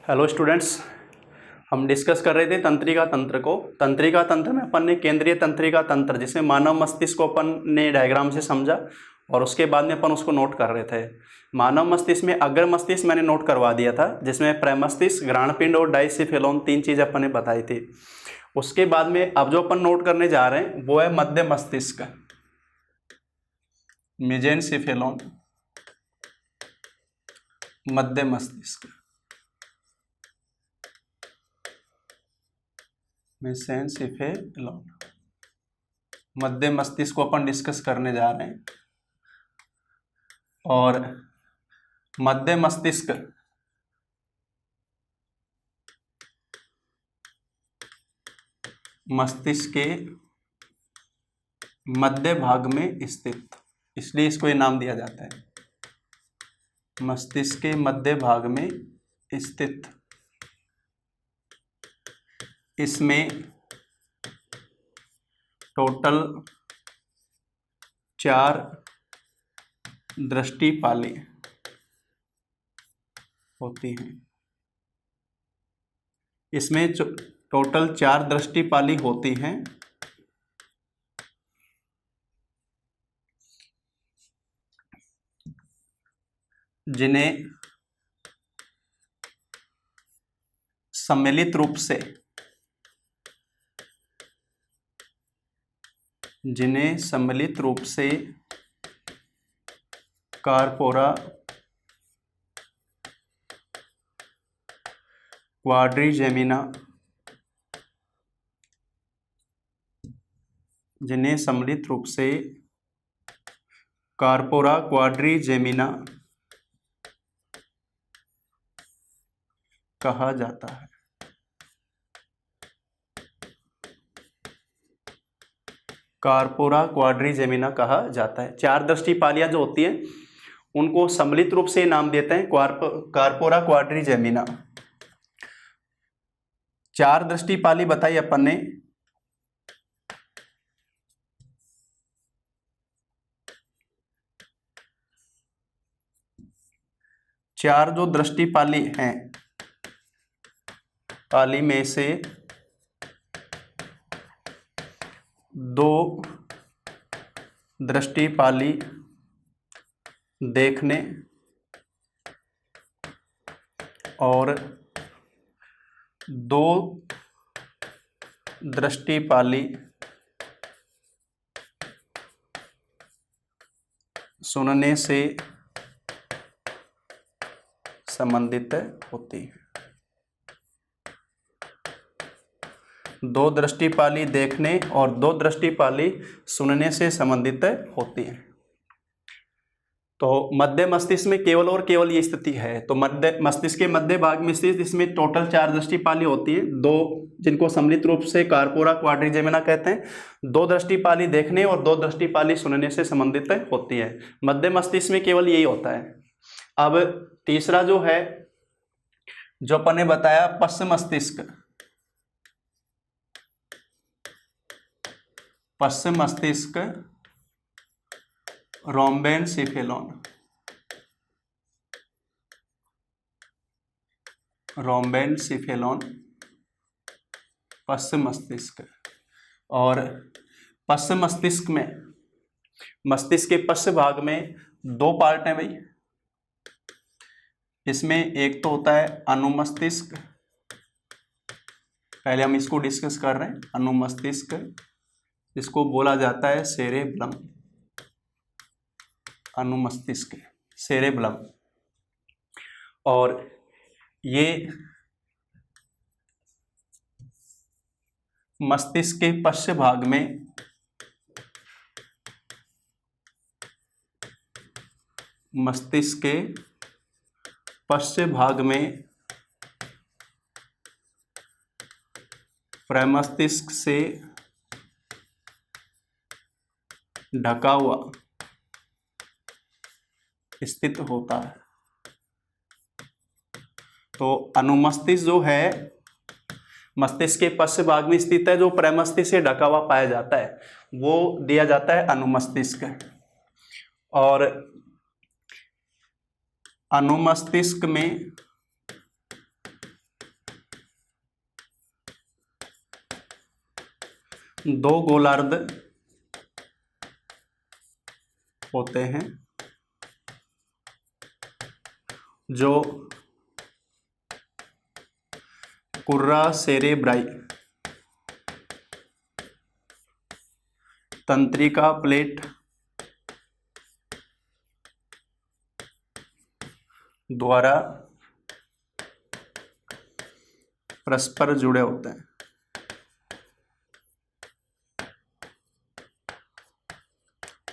Hello students, हम discuss कर रहे थे तंत्रिका तंत्र को। तंत्रिका तंत्र में अपन ने केंद्रीय तंत्रिका तंत्र जिसमें मानव मस्तिष्क को अपन ने डायग्राम से समझा और उसके बाद में अपन उसको नोट कर रहे थे। मानव मस्तिष्क में अग्र मस्तिष्क मैंने नोट करवा दिया था, जिसमें प्रमस्तिष्क, ग्राणपिंड और डाइसिफेलोन तीन चीज़ अपन ने बताई थी। उसके बाद में अब जो अपन नोट करने जा रहे हैं वो है मध्य मस्तिष्क, मेसेनसिफेलोन, मध्य मस्तिष्क, मेसेनसिफेलोन, मध्य मस्तिष्क को अपन डिस्कस करने जा रहे हैं। और मध्य मस्तिष्क मस्तिष्क के मध्य भाग में स्थित, इसलिए इसको ये नाम दिया जाता है, मस्तिष्क के मध्य भाग में स्थित। इसमें टोटल 4 दृष्टिपाली होती हैं। इसमें टोटल 4 दृष्टिपाली होती हैं, जिन्हें सम्मिलित रूप से कार्पोरा, क्वाड्रिजेमिना, जिन्हें सम्मिलित रूप से कार्पोरा, क्वाड्रिजेमिना कहा जाता है। कार्पोरा, क्वाड्रिजेमिना कहा जाता है। 4 दृष्टिपालियां जो होती हैं उनको सम्मिलित रूप से नाम देते हैं कार्पोरा, क्वाड्रिजेमिना। 4 दृष्टिपाली बताई अपन ने। चार जो दृष्टिपाली हैं, पाली में से 2 दृष्टिपाली देखने और 2 दृष्टिपाली सुनने से संबंधित होती है। 2 दृष्टिपाली देखने और 2 दृष्टिपाली सुनने से संबंधित होती है। तो मध्य मस्तिष्क में केवल और केवल ये स्थिति है। तो मध्य मस्तिष्क के मध्य भाग में स्थित इसमें टोटल 4 दृष्टिपाली होती हैं, 2 जिनको सम्मिलित रूप से कार्पोरा, क्वाड्रिजेमिना कहते हैं। 2 दृष्टिपाली देखने और 2 दृष्टिपाली सुनने से संबंधित होती है। मध्य मस्तिष्क में केवल यही होता है। अब तीसरा जो है, जो अपन ने बताया पश्च मस्तिष्क, पश्च मस्तिष्क, रोम्बेनसिफेलोन, रोम्बेनसिफेलोन पश्च मस्तिष्क। और पश्च मस्तिष्क में, मस्तिष्क के पश्च भाग में 2 पार्ट हैं भाई। इसमें एक तो होता है अनुमस्तिष्क, पहले हम इसको डिस्कस कर रहे हैं। अनुमस्तिष्क, इसको बोला जाता है सेरेब्रम, अनुमस्तिष्क, सेरेब्रम। और ये मस्तिष्क के पश्च भाग में मस्तिष्क के पश्च भाग में प्रमस्तिष्क से ढका हुआ स्थित होता है। तो अनुमस्तिष्क जो है मस्तिष्क के पश्च भाग में स्थित है, जो प्रमस्तिष्क से ढका हुआ पाया जाता है वो दिया जाता है अनुमस्तिष्क। और अनुमस्तिष्क में दो गोलार्ध होते हैं जो कुर्रा सेरेब्राई तंत्रिका प्लेट द्वारा परस्पर जुड़े होते हैं।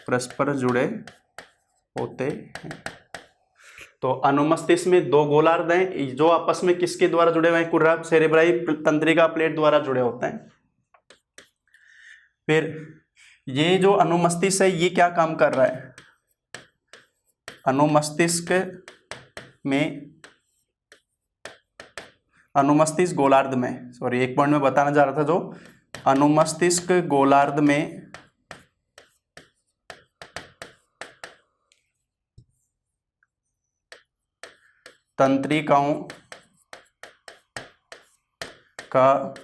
परस्पर जुड़े होते हैं। तो अनुमस्तिष्क में दो गोलार्ध हैं जो आपस में किसके द्वारा जुड़े हुए हैं? कुर्रा सेरेब्राई तंत्रिका प्लेट द्वारा जुड़े होते हैं। फिर ये जो अनुमस्तिष्क है ये क्या काम कर रहा है? अनुमस्तिष्क में, अनुमस्तिष्क गोलार्ध में, सॉरी एक पॉइंट में बताना चाह रहा था, जो अनुमस्तिष्क गोलार्ध में तंत्रिकाओं का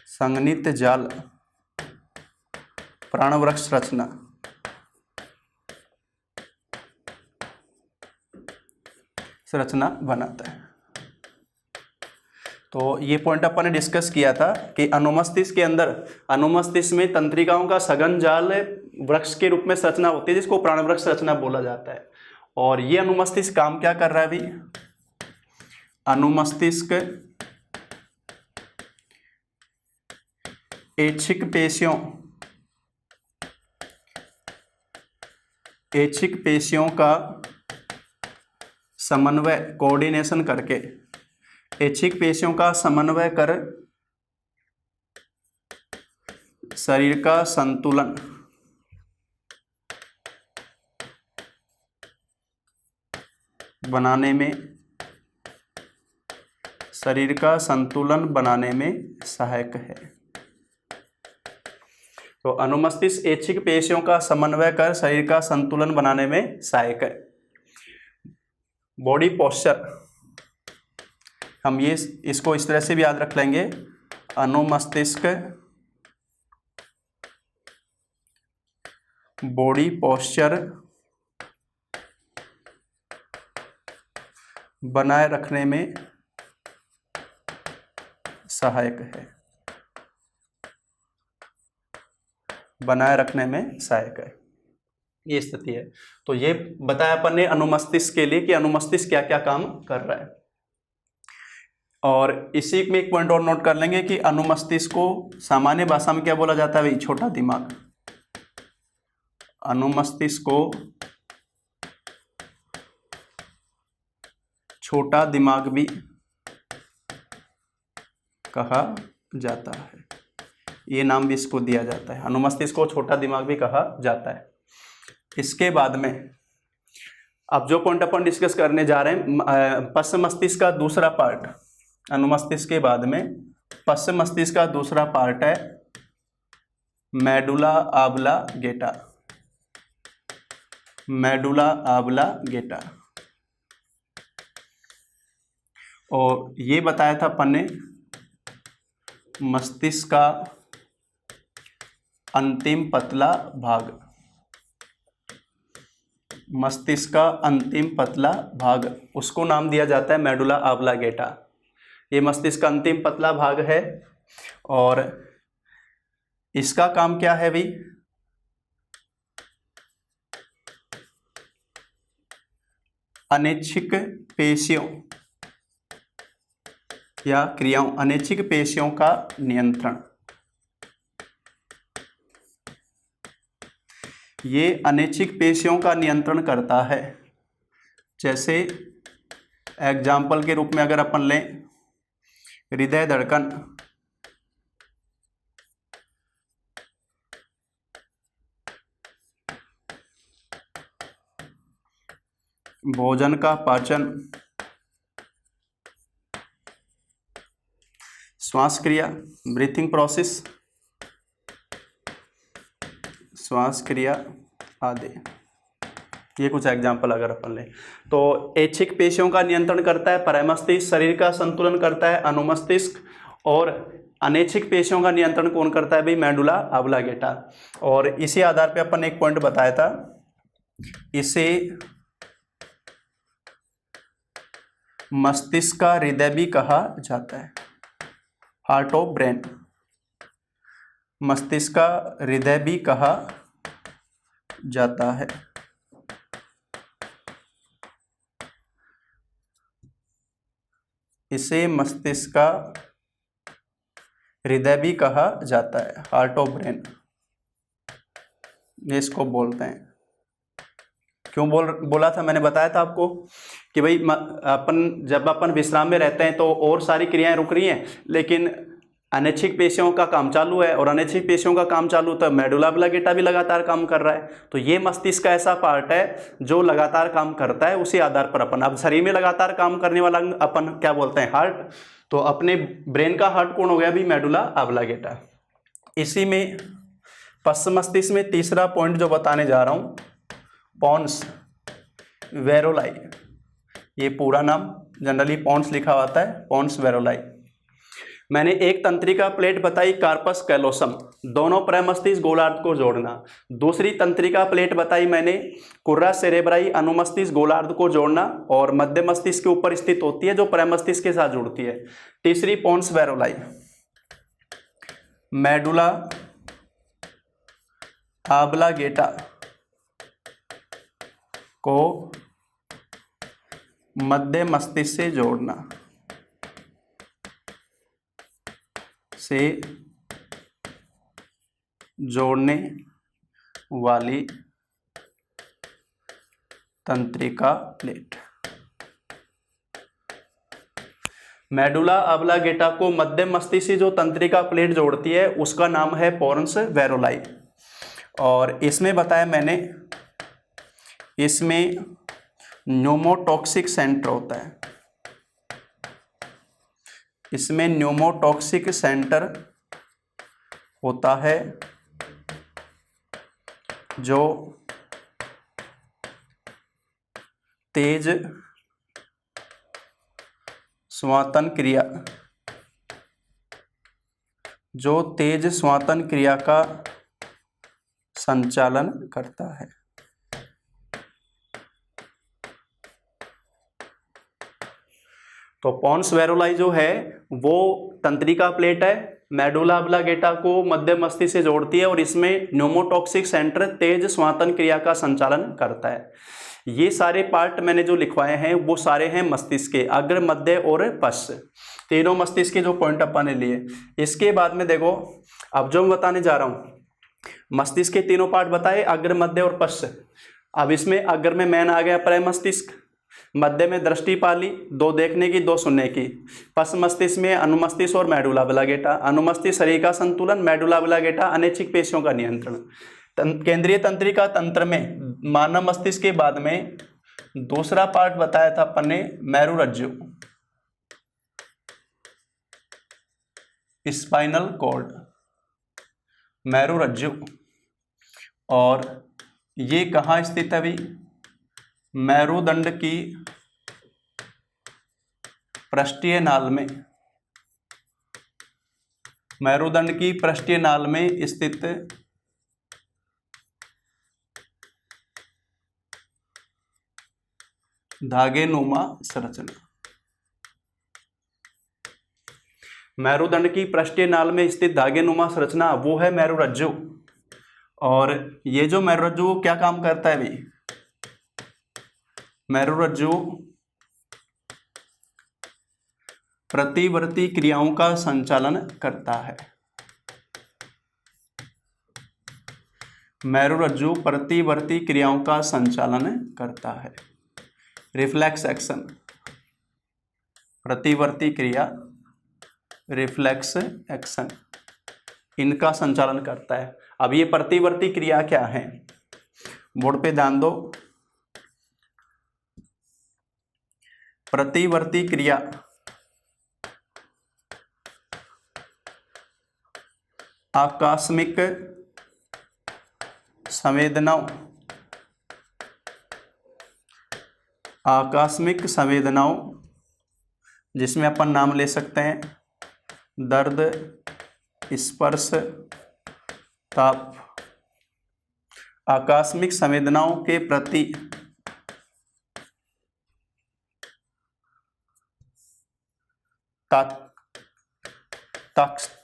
संघनित जाल प्राणवृक्ष रचना बनाता है। तो ये पॉइंट अपन ने डिस्कस किया था कि अनुमस्तिष्क के अंदर, अनुमस्तिष्क में तंत्रिकाओं का सघन जाल वृक्ष के रूप में संरचना होती है जिसको प्राणवृक्ष रचना बोला जाता है। और ये अनुमस्तिष्क काम क्या कर रहा है अभी? अनुमस्तिष्क ऐच्छिक पेशियों का समन्वय, कोऑर्डिनेशन करके, ऐच्छिक पेशियों का समन्वय कर शरीर का संतुलन बनाने में, शरीर का संतुलन बनाने में सहायक है। तो अनुमस्तिष्क ऐच्छिक पेशियों का समन्वय कर शरीर का संतुलन बनाने में सहायक है। बॉडी पोस्चर, हम ये इसको इस तरह से भी याद रख लेंगे, अनुमस्तिष्क बॉडी पोस्चर बनाए रखने में सहायक है, बनाए रखने में सहायक है, ये स्थिति है। तो ये बताया अपन ने अनुमस्तिष्क के लिए कि अनुमस्तिष्क क्या क्या काम कर रहा है। और इसी में एक पॉइंट और नोट कर लेंगे कि अनुमस्तिष्क को सामान्य भाषा में क्या बोला जाता है भाई? छोटा दिमाग। अनुमस्तिष्क को छोटा दिमाग भी कहा जाता है, ये नाम भी इसको दिया जाता है। अनुमस्तिष्क को छोटा दिमाग भी कहा जाता है। इसके बाद में अब जो पॉइंट अपन डिस्कस करने जा रहे हैं, पश्च मस्तिष्क का दूसरा पार्ट, अनुमस्तिष्क के बाद में पश्च मस्तिष्क का दूसरा पार्ट है मेडुला ऑब्लांगेटा। मेडुला ऑब्लांगेटा, और ये बताया था अपन ने मस्तिष्क का अंतिम पतला भाग, मस्तिष्क का अंतिम पतला भाग, उसको नाम दिया जाता है मेडुला ऑब्लांगेटा। ये मस्तिष्क का अंतिम पतला भाग है और इसका काम क्या है भाई? अनैच्छिक पेशियों या क्रियाओं, अनैच्छिक पेशियों का नियंत्रण। ये अनैच्छिक पेशियों का नियंत्रण करता है। जैसे एग्जाम्पल के रूप में अगर अपन लें, हृदय धड़कन, भोजन का पाचन, श्वास क्रिया, ब्रीथिंग प्रोसेस, श्वास क्रिया आदि। ये कुछ एग्जाम्पल अगर अपन लें तो ऐच्छिक पेशियों का नियंत्रण करता है परामस्तिष्क, शरीर का संतुलन करता है अनुमस्तिष्क, और अनैच्छिक पेशियों का नियंत्रण कौन करता है भाई? Medulla oblongata. और इसी आधार पे अपन ने एक पॉइंट बताया था, इसे मस्तिष्क का हृदय भी कहा जाता है, हार्ट ऑफ ब्रेन। मस्तिष्क का हृदय भी कहा जाता है। इसे मस्तिष्क का हृदय भी कहा जाता है, हार्ट ऑफ ब्रेन, ये इसको बोलते हैं। क्यों बोला था? मैंने बताया था आपको कि भाई जब अपन विश्राम में रहते हैं तो और सारी क्रियाएं रुक रही हैं, लेकिन अनैच्छिक पेशियों का काम चालू है, और अनैच्छिक पेशियों का काम चालू तो मेडुला ऑब्लांगेटा भी लगातार काम कर रहा है। तो ये मस्तिष्क का ऐसा पार्ट है जो लगातार काम करता है। उसी आधार पर अपन, अब शरीर में लगातार काम करने वाला अपन क्या बोलते हैं? हार्ट। तो अपने ब्रेन का हार्ट कौन हो गया भी? Medulla oblongata. इसी में पश्च मस्तिष्क में तीसरा पॉइंट जो बताने जा रहा हूं, पोन्स वेरोलाई, ये पूरा नाम जनरली पोन्स लिखा होता है, पोन्स वेरोलाई। मैंने एक तंत्रिका प्लेट बताई कार्पस कैलोसम, दोनों प्रमस्तिष्क गोलार्ध को जोड़ना। दूसरी तंत्रिका प्लेट बताई मैंने कुर्रा सेरेब्राई, अनुमस्तिष्क गोलार्ध को जोड़ना, और मध्य मस्तिष्क के ऊपर स्थित होती है जो प्रमस्तिष्क के साथ जुड़ती है। तीसरी पोन्स वेरोलाई, मेडुला ऑब्लांगेटा को मध्य मस्तिष्क से जोड़ना, से जोड़ने वाली तंत्रिका प्लेट। मेडुला ऑब्लांगेटा को मध्य मस्तिष्क से जो तंत्रिका प्लेट जोड़ती है उसका नाम है पोन्स वेरोलाई। और इसमें बताया मैंने, इसमें न्यूमोटॉक्सिक सेंटर होता है, इसमें न्यूमोटॉक्सिक सेंटर होता है जो तेज स्वातन क्रिया, जो तेज स्वातन क्रिया का संचालन करता है। तो पोन्स वेरोलाई जो है वो तंत्रिका प्लेट है, मेडुला ऑब्लांगेटा को मध्य मस्तिष्क से जोड़ती है, और इसमें न्यूमोटॉक्सिक सेंटर तेज स्वातन क्रिया का संचालन करता है। ये सारे पार्ट मैंने जो लिखवाए हैं वो सारे हैं मस्तिष्क के, अग्र मध्य और पश्च, तीनों मस्तिष्क के जो पॉइंट अपन ने लिए। इसके बाद में देखो, अब जो मैं बताने जा रहा हूँ, मस्तिष्क के तीनों पार्ट बताए, अग्र मध्य और पश्च। अब इसमें अग्र में मेन आ गया प्रमस्तिष्क, मध्य में दृष्टि पाली, दो देखने की दो सुनने की, पश्च मस्तिष्क में अनुमस्तिष्क और मेडुला ऑब्लांगेटा। अनुमस्तिष्क शरीर का संतुलन, मेडुला ऑब्लांगेटा अनैच्छिक पेशियों का नियंत्रण। केंद्रीय तंत्रिका तंत्र में मानव मस्तिष्क के बाद में दूसरा पार्ट बताया था अपन ने, मेरुरज्जु, स्पाइनल कॉर्ड, मेरुरज्जु। और ये कहाँ स्थित है भाई? मेरुदंड की पृष्ठीय नाल में, मेरुदंड की पृष्ठीय नाल में स्थित धागेनुमा संरचना। मेरुदंड की पृष्ठीय नाल में स्थित धागेनुमा संरचना वो है मेरुरज्जु। और ये जो मेरुरज्जु क्या काम करता है भाई? मेरुरज्जु प्रतिवर्ती क्रियाओं का संचालन करता है। मेरुरज्जु प्रतिवर्ती क्रियाओं का संचालन करता है। रिफ्लेक्स एक्शन, प्रतिवर्ती क्रिया, रिफ्लेक्स एक्शन, इनका संचालन करता है। अब ये प्रतिवर्ती क्रिया क्या है? बोर्ड पे ध्यान दो। प्रतिवर्ती क्रिया आकस्मिक संवेदनाओं आकस्मिक संवेदनाओं, जिसमें अपन नाम ले सकते हैं दर्द, स्पर्श, ताप। आकस्मिक संवेदनाओं के प्रति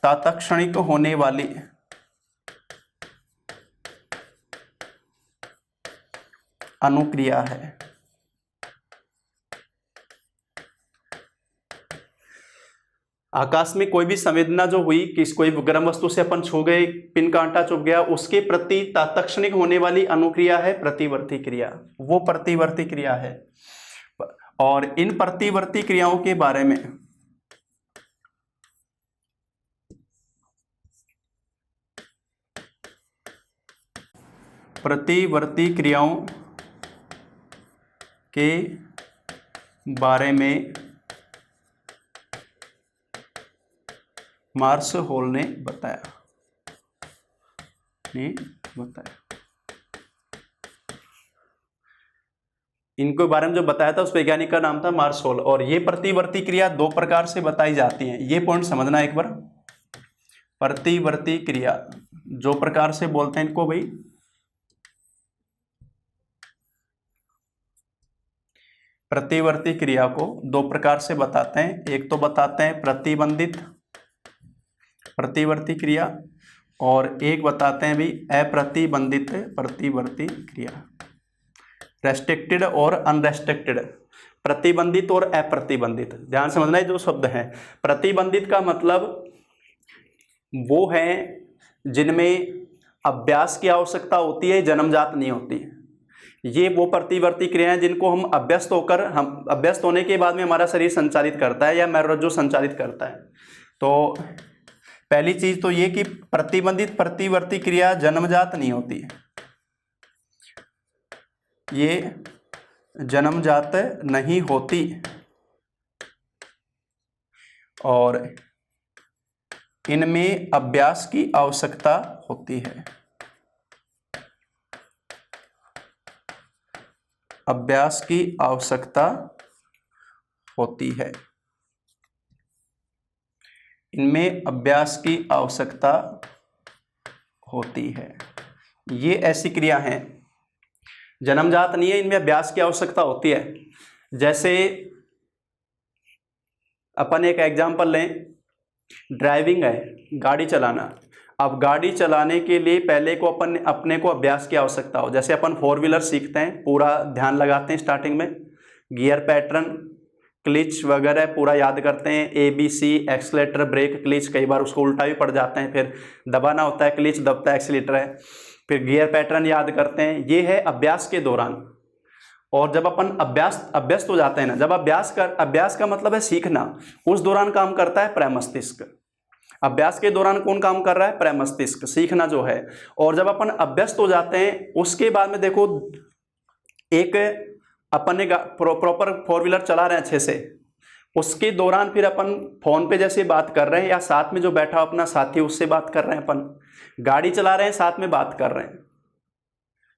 तात्क्षणिक होने वाली अनुक्रिया है। आकाश में कोई भी संवेदना जो हुई, कोई गर्म वस्तु से अपन छू गए, पिन कांटा चुभ गया, उसके प्रति तात्क्षणिक होने वाली अनुक्रिया है प्रतिवर्ती क्रिया, वो प्रतिवर्ती क्रिया है। और इन प्रतिवर्ती क्रियाओं के बारे में प्रतिवर्ती क्रियाओं के बारे में मार्स होल ने बताया। इनको बारे में जो बताया था उस वैज्ञानिक का नाम था मार्स होल। और ये प्रतिवर्ती क्रिया दो प्रकार से बताई जाती है, ये पॉइंट समझना एक बार। प्रतिवर्ती क्रिया जो प्रकार से बोलते हैं इनको भाई, प्रतिवर्ती क्रिया को दो प्रकार से बताते हैं। एक तो बताते हैं प्रतिबंधित प्रतिवर्ती क्रिया, और एक बताते हैं भी अप्रतिबंधित प्रतिवर्ती क्रिया, रेस्ट्रिक्टेड और अनरेस्ट्रिक्टेड, प्रतिबंधित और अप्रतिबंधित। ध्यान समझना है जो शब्द है। प्रतिबंधित का मतलब वो है जिनमें अभ्यास की आवश्यकता होती है, जन्मजात नहीं होती। ये वो प्रतिवर्ती क्रियाएं जिनको हम अभ्यस्त होने के बाद में हमारा शरीर संचालित करता है या मेरुरज्जु संचालित करता है। तो पहली चीज तो ये कि प्रतिबंधित प्रतिवर्ती क्रिया जन्मजात नहीं होती है, ये जन्मजात नहीं होती और इनमें अभ्यास की आवश्यकता होती है। अभ्यास की आवश्यकता होती है, इनमें अभ्यास की आवश्यकता होती है। ये ऐसी क्रिया हैं जन्मजात नहीं है, इनमें अभ्यास की आवश्यकता होती है। जैसे अपन एक एग्जांपल लें, ड्राइविंग है, गाड़ी चलाना। अब गाड़ी चलाने के लिए पहले को अपने को अभ्यास की आवश्यकता हो। जैसे अपन 4 व्हीलर सीखते हैं, पूरा ध्यान लगाते हैं स्टार्टिंग में, गियर पैटर्न, क्लिच वगैरह पूरा याद करते हैं, ABC, एक्सीलेटर, ब्रेक, क्लिच, कई बार उसको उल्टा भी पड़ जाते हैं, फिर दबाना होता है, क्लिच दबता है, एक्सीलेटर है, फिर गियर पैटर्न याद करते हैं। ये है अभ्यास के दौरान। और जब अपन अभ्यस्त हो जाते हैं ना, जब अभ्यास का मतलब है सीखना, उस दौरान काम करता है प्रमस्तिष्क। अभ्यास के दौरान कौन काम कर रहा है? प्रमस्तिष्क, सीखना जो है। और जब अपन अभ्यस्त हो जाते हैं उसके बाद में देखो, एक अपन ने प्रॉपर 4 व्हीलर चला रहे हैं अच्छे से, उसके दौरान फिर अपन फोन पे जैसे बात कर रहे हैं या साथ में जो बैठा अपना साथी उससे बात कर रहे हैं, अपन गाड़ी चला रहे हैं साथ में बात कर रहे हैं।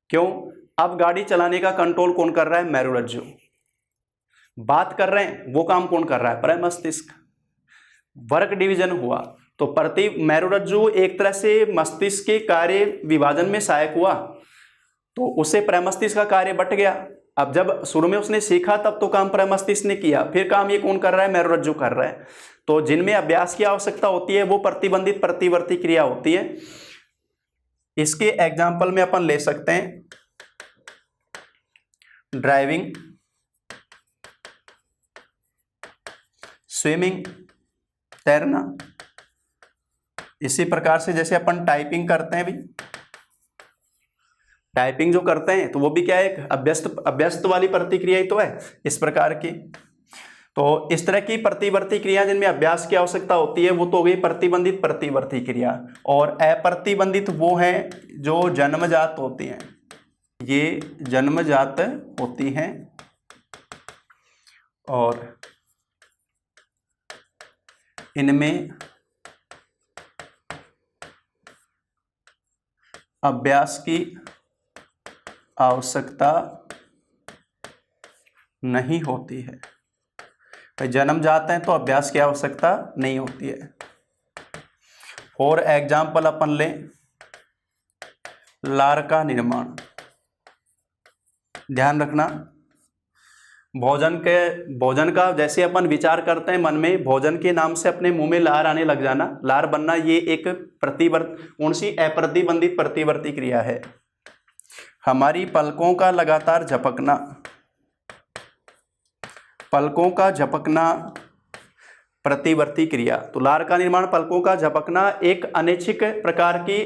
क्यों? अब गाड़ी चलाने का कंट्रोल कौन कर रहा है? मेरुरज्जु। बात कर रहे हैं वो काम कौन कर रहा है? प्रमस्तिष्क। वर्क डिवीजन हुआ तो मेरुरज्जु एक तरह से मस्तिष्क के कार्य विभाजन में सहायक हुआ, तो उससे प्रमस्तिष्क का कार्य बट गया। अब जब शुरू में उसने सीखा तब तो काम प्रमस्तिष्क ने किया, फिर काम ये कौन कर रहा है? मेरुरज्जु कर रहा है। तो जिनमें अभ्यास की आवश्यकता होती है वो प्रतिबंधित प्रतिवर्ती क्रिया होती है। इसके एग्जाम्पल में अपन ले सकते हैं ड्राइविंग, स्विमिंग, तैरना। इसी प्रकार से जैसे अपन टाइपिंग करते हैं भी, टाइपिंग जो करते हैं तो वो भी क्या है? एक अभ्यस्त वाली प्रतिक्रिया ही तो है इस प्रकार की। तो इस तरह की प्रतिवर्ती क्रिया जिनमें अभ्यास की आवश्यकता होती है वो तो हो गई प्रतिबंधित प्रतिवर्ती क्रिया। और अप्रतिबंधित वो है जो जन्मजात होती हैं, ये जन्मजात होती हैं और इनमें अभ्यास की आवश्यकता नहीं होती है। भाई जन्म जाते हैं तो अभ्यास की आवश्यकता नहीं होती है। और एग्जाम्पल अपन लें, लार का निर्माण। ध्यान रखना, भोजन का जैसे अपन विचार करते हैं मन में, भोजन के नाम से अपने मुंह में लार आने लग जाना, लार बनना, ये एक कौन सी अप्रतिबंधित प्रतिवर्ती क्रिया है। हमारी पलकों का लगातार झपकना, पलकों का झपकना प्रतिवर्ती क्रिया। तो लार का निर्माण, पलकों का झपकना एक अनैच्छिक प्रकार की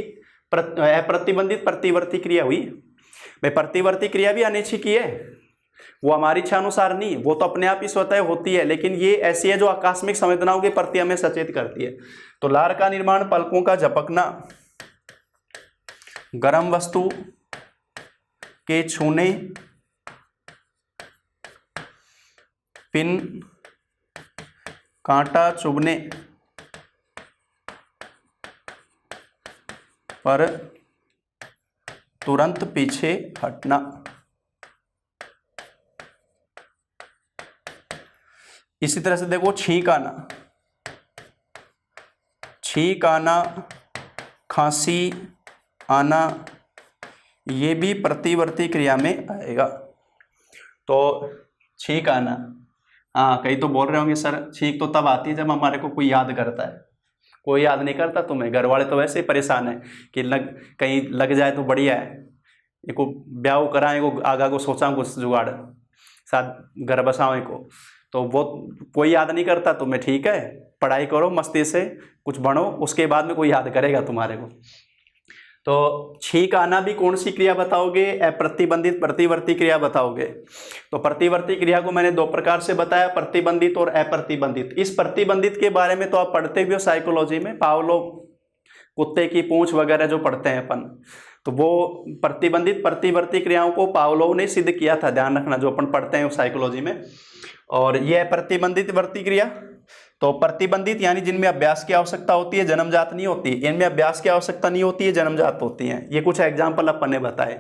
अप्रतिबंधित प्रतिवर्ती क्रिया हुई। भाई प्रतिवर्ती क्रिया भी अनैच्छिक ही है, वो हमारी इच्छा अनुसार नहीं, वो तो अपने आप ही स्वतः होती है, लेकिन ये ऐसी है जो आकस्मिक संवेदनाओं के प्रति हमें सचेत करती है। तो लार का निर्माण, पलकों का झपकना, गर्म वस्तु के छूने, पिन कांटा चुभने पर तुरंत पीछे हटना। इसी तरह से देखो, छींक आना, छींक आना, खांसी आना, ये भी प्रतिवर्ती क्रिया में आएगा। तो छींक आना, हाँ कई तो बोल रहे होंगे सर छींक तो तब आती है जब हमारे को कोई याद करता है। कोई याद नहीं करता तुम्हें, घर वाले तो वैसे ही परेशान है कि कहीं लग जाए तो बढ़िया है, इनको ब्याह कराएं, को आगा को सोचा कुछ जुगाड़ साथ घर बसाओ को, तो वो कोई याद नहीं करता तुम्हें। ठीक है, पढ़ाई करो मस्ती से, कुछ बनो, उसके बाद में कोई याद करेगा तुम्हारे को। तो छींक आना भी कौन सी क्रिया बताओगे? अप्रतिबंधित प्रतिवर्ती क्रिया बताओगे। तो प्रतिवर्ती क्रिया को मैंने दो प्रकार से बताया, प्रतिबंधित और अप्रतिबंधित। इस प्रतिबंधित के बारे में तो आप पढ़ते भी हो साइकोलॉजी में, पावलोव कुत्ते की पूंछ वगैरह जो पढ़ते हैं अपन, तो वो प्रतिबंधित प्रतिवर्ती क्रियाओं को पावलोव ने सिद्ध किया था, ध्यान रखना, जो अपन पढ़ते हैं साइकोलॉजी में। और ये प्रतिबंधित वर्ती क्रिया, तो प्रतिबंधित यानी जिनमें अभ्यास की आवश्यकता होती है, जन्मजात नहीं होती, इनमें अभ्यास की आवश्यकता नहीं होती है, जन्मजात होती है। ये कुछ एग्जाम्पल अपन ने बताए।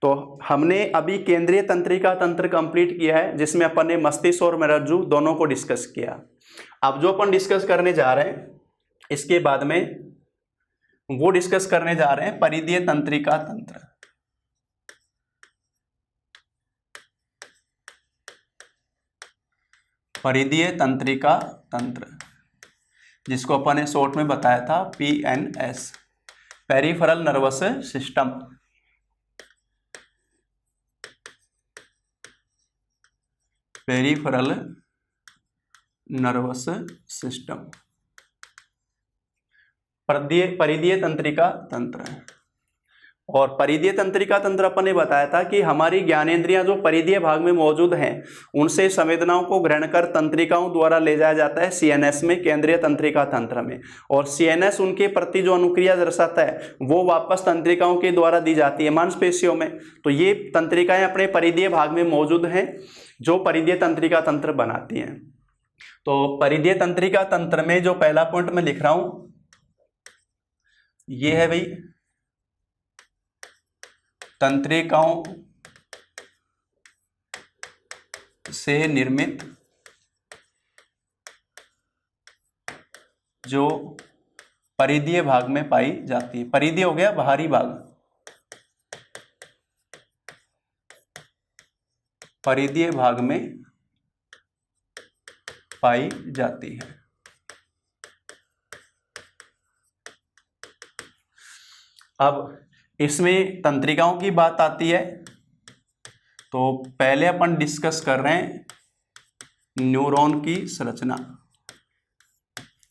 तो हमने अभी केंद्रीय तंत्रिका तंत्र कंप्लीट किया है, जिसमें अपन ने मस्तिष्क और मज्जा दोनों को डिस्कस किया। अब जो अपन डिस्कस करने जा रहे हैं इसके बाद में, वो डिस्कस करने जा रहे हैं परिधीय तंत्रिका तंत्र। परिधीय तंत्रिका तंत्र, जिसको अपन ने शॉर्ट में बताया था PNS, peripheral nervous system. Peripheral nervous system, परिधीय तंत्रिका तंत्र। और परिधीय तंत्रिका तंत्र अपन ने बताया था कि हमारी ज्ञानेंद्रियां जो परिधीय भाग में मौजूद हैं, उनसे संवेदनाओं को ग्रहण कर तंत्रिकाओं द्वारा ले जाया जाता है CNS में, केंद्रीय तंत्रिका तंत्र में। और CNS उनके प्रति जो अनुक्रिया दर्शाता है वो वापस तंत्रिकाओं के द्वारा दी जाती है मांसपेशियों में। तो ये तंत्रिकाएं अपने परिधीय भाग में मौजूद हैं, जो परिधीय तंत्रिका तंत्र बनाती हैं। तो परिधीय तंत्रिका तंत्र में जो पहला पॉइंट मैं लिख रहा हूं ये है भाई, तंत्रिकाओं से निर्मित जो परिधीय भाग में पाई जाती है। परिधीय हो गया बाहरी भाग, परिधीय भाग में पाई जाती है। अब इसमें तंत्रिकाओं की बात आती है, तो पहले अपन डिस्कस कर रहे हैं न्यूरॉन की संरचना।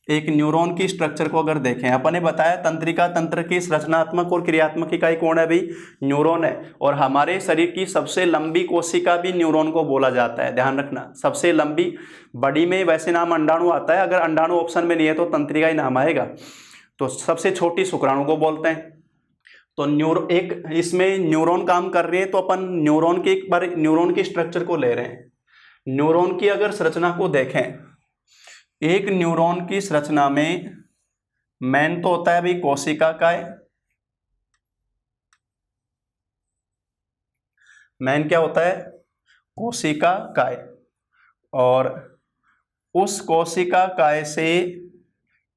एक न्यूरॉन की स्ट्रक्चर को अगर देखें, अपन ने बताया तंत्रिका तंत्र की संरचनात्मक और क्रियात्मक इकाई कौन है भाई? न्यूरॉन है। और हमारे शरीर की सबसे लंबी कोशिका भी न्यूरॉन को बोला जाता है, ध्यान रखना। सबसे लंबी, बड़ी में वैसे नाम अंडाणु आता है, अगर अंडाणु ऑप्शन में नहीं है तो तंत्रिका ही नाम आएगा। तो सबसे छोटी शुक्राणु को बोलते हैं। तो एक इसमें न्यूरॉन काम कर रहे हैं, तो अपन न्यूरॉन के एक बार न्यूरॉन के स्ट्रक्चर को ले रहे हैं। न्यूरॉन की अगर संरचना को देखें, एक न्यूरॉन की संरचना में मेन तो होता है भाई कोशिका काय। मेन क्या होता है? कोशिका काय, और उस कोशिका काय से